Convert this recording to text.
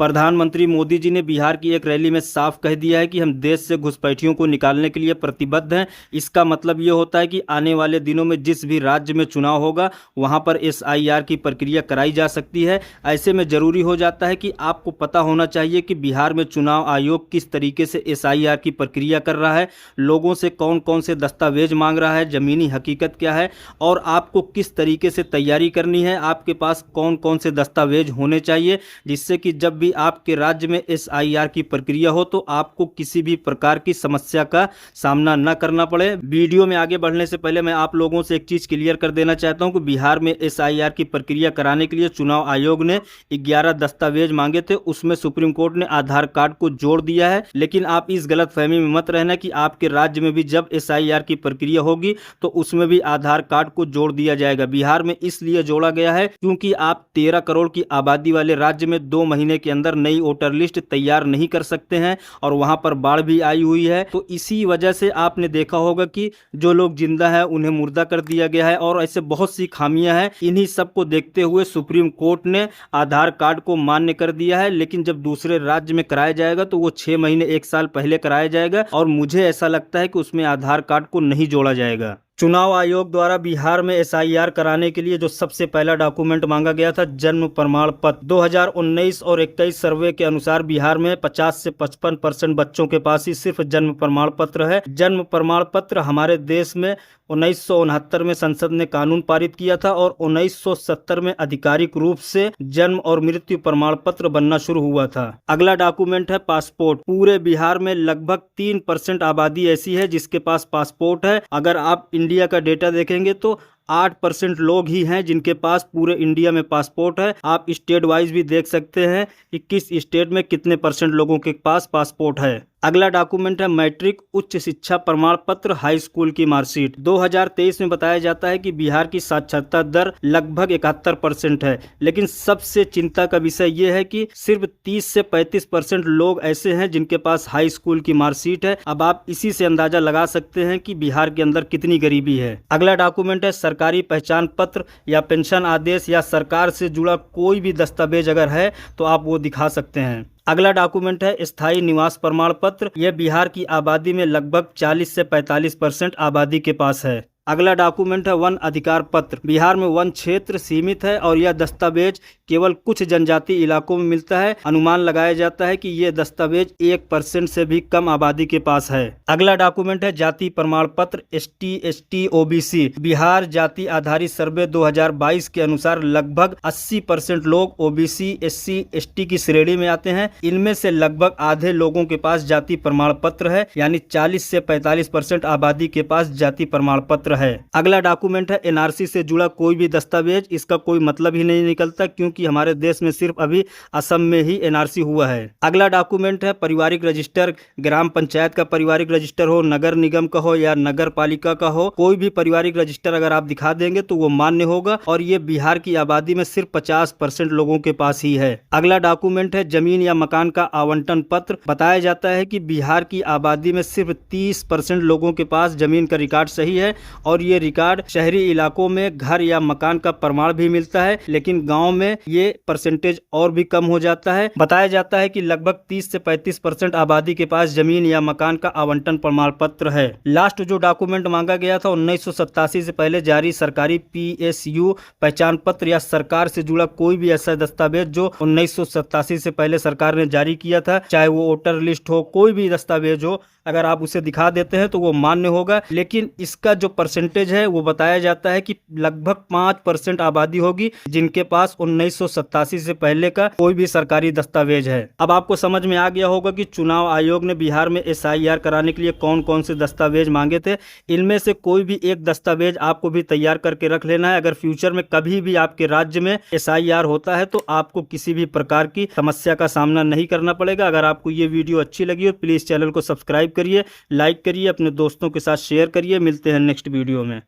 प्रधानमंत्री मोदी जी ने बिहार की एक रैली में साफ कह दिया है कि हम देश से घुसपैठियों को निकालने के लिए प्रतिबद्ध हैं। इसका मतलब ये होता है कि आने वाले दिनों में जिस भी राज्य में चुनाव होगा वहां पर एसआईआर की प्रक्रिया कराई जा सकती है। ऐसे में जरूरी हो जाता है कि आपको पता होना चाहिए कि बिहार में चुनाव आयोग किस तरीके से एसआईआर की प्रक्रिया कर रहा है, लोगों से कौन कौन से दस्तावेज मांग रहा है, जमीनी हकीकत क्या है और आपको किस तरीके से तैयारी करनी है, आपके पास कौन कौन से दस्तावेज होने चाहिए, जिससे कि जब भी आपके राज्य में एसआईआर की प्रक्रिया हो तो आपको किसी भी प्रकार की समस्या का सामना न करना पड़े। वीडियो में आगे बढ़ने से पहले मैं आप लोगों से एक चीज क्लियर कर देना चाहता हूं कि बिहार में एसआईआर की प्रक्रिया कराने के लिए चुनाव आयोग ने 11 दस्तावेज मांगे थे, उसमें सुप्रीम कोर्ट ने आधार कार्ड को जोड़ दिया है। लेकिन आप इस गलतफहमी में मत रहना कि आपके राज्य में भी जब एसआईआर की प्रक्रिया होगी तो उसमें भी आधार कार्ड को जोड़ दिया जाएगा। बिहार में इसलिए जोड़ा गया है क्योंकि आप 13 करोड़ की आबादी वाले राज्य में 2 महीने के अंदर नई वोटर लिस्ट तैयार नहीं कर सकते हैं और वहां पर बाढ़ भी आई हुई है। तो इसी वजह से आपने देखा होगा कि जो लोग जिंदा है उन्हें मुर्दा कर दिया गया है और ऐसे बहुत सी खामियां हैं। इन्हीं सब को देखते हुए सुप्रीम कोर्ट ने आधार कार्ड को मान्य कर दिया है। लेकिन जब दूसरे राज्य में कराया जाएगा तो वो 6 महीने 1 साल पहले कराया जाएगा और मुझे ऐसा लगता है कि उसमें आधार कार्ड को नहीं जोड़ा जाएगा। चुनाव आयोग द्वारा बिहार में एसआईआर कराने के लिए जो सबसे पहला डॉक्यूमेंट मांगा गया था जन्म प्रमाण पत्र। 2019 और 21 सर्वे के अनुसार बिहार में 50 से 55% बच्चों के पास ही सिर्फ जन्म प्रमाण पत्र है। जन्म प्रमाण पत्र हमारे देश में 1969 में संसद ने कानून पारित किया था और 1970 में आधिकारिक रूप से जन्म और मृत्यु प्रमाण पत्र बनना शुरू हुआ था। अगला डॉक्यूमेंट है पासपोर्ट। पूरे बिहार में लगभग 3% आबादी ऐसी है जिसके पास पासपोर्ट है। अगर आप इंडिया का डेटा देखेंगे तो 8% लोग ही हैं जिनके पास पूरे इंडिया में पासपोर्ट है। आप स्टेट वाइज भी देख सकते हैं कि किस स्टेट में कितने % लोगों के पास पासपोर्ट है। अगला डॉक्यूमेंट है मैट्रिक उच्च शिक्षा प्रमाण पत्र हाई स्कूल की मार्कशीट। 2023 में बताया जाता है कि बिहार की साक्षरता दर लगभग 71% है। लेकिन सबसे चिंता का विषय यह है कि सिर्फ 30 से 35% लोग ऐसे हैं जिनके पास हाई स्कूल की मार्कशीट है। अब आप इसी से अंदाजा लगा सकते हैं कि बिहार के अंदर कितनी गरीबी है। अगला डॉक्यूमेंट है सरकारी पहचान पत्र या पेंशन आदेश या सरकार से जुड़ा कोई भी दस्तावेज अगर है तो आप वो दिखा सकते हैं। अगला डॉक्यूमेंट है स्थायी निवास प्रमाण पत्र। यह बिहार की आबादी में लगभग 40 से 45% आबादी के पास है। अगला डॉक्यूमेंट है वन अधिकार पत्र। बिहार में वन क्षेत्र सीमित है और यह दस्तावेज केवल कुछ जनजाति इलाकों में मिलता है। अनुमान लगाया जाता है कि यह दस्तावेज 1% से भी कम आबादी के पास है। अगला डॉक्यूमेंट है जाति प्रमाण पत्र ST ST OBC। बिहार जाति आधारित सर्वे 2022 के अनुसार लगभग 80% लोग OBC SC ST की श्रेणी में आते हैं। इनमें से लगभग आधे लोगों के पास जाति प्रमाण पत्र है, यानी 40 से 45% आबादी के पास जाति प्रमाण पत्र है। अगला डॉक्यूमेंट है एनआरसी से जुड़ा कोई भी दस्तावेज। इसका कोई मतलब ही नहीं निकलता क्योंकि हमारे देश में सिर्फ अभी असम में ही एनआरसी हुआ है। अगला डॉक्यूमेंट है पारिवारिक रजिस्टर। ग्राम पंचायत का पारिवारिक रजिस्टर हो, नगर निगम का हो या नगर पालिका का हो, कोई भी पारिवारिक रजिस्टर अगर आप दिखा देंगे तो वो मान्य होगा और ये बिहार की आबादी में सिर्फ 50% लोगों के पास ही है। अगला डॉक्यूमेंट है जमीन या मकान का आवंटन पत्र। बताया जाता है कि बिहार की आबादी में सिर्फ 30% लोगों के पास जमीन का रिकॉर्ड सही है और ये रिकॉर्ड शहरी इलाकों में घर या मकान का प्रमाण भी मिलता है, लेकिन गांव में ये परसेंटेज और भी कम हो जाता है। बताया जाता है कि लगभग 30 से 35% आबादी के पास जमीन या मकान का आवंटन प्रमाण पत्र है। लास्ट जो डॉक्यूमेंट मांगा गया था 1987 से पहले जारी सरकारी PSU पहचान पत्र या सरकार से जुड़ा कोई भी ऐसा दस्तावेज जो 1987 से पहले सरकार ने जारी किया था, चाहे वो वोटर लिस्ट हो, कोई भी दस्तावेज हो, अगर आप उसे दिखा देते हैं तो वो मान्य होगा। लेकिन इसका जो परसेंटेज है वो बताया जाता है कि लगभग 5% आबादी होगी जिनके पास 1987 से पहले का कोई भी सरकारी दस्तावेज है। अब आपको समझ में आ गया होगा कि चुनाव आयोग ने बिहार में SIR कराने के लिए कौन कौन से दस्तावेज मांगे थे। इनमें से कोई भी एक दस्तावेज आपको भी तैयार करके रख लेना है। अगर फ्यूचर में कभी भी आपके राज्य में SIR होता है तो आपको किसी भी प्रकार की समस्या का सामना नहीं करना पड़ेगा। अगर आपको ये वीडियो अच्छी लगी हो प्लीज चैनल को सब्सक्राइब करिए, लाइक करिए, अपने दोस्तों के साथ शेयर करिए। मिलते हैं नेक्स्ट वीडियो में।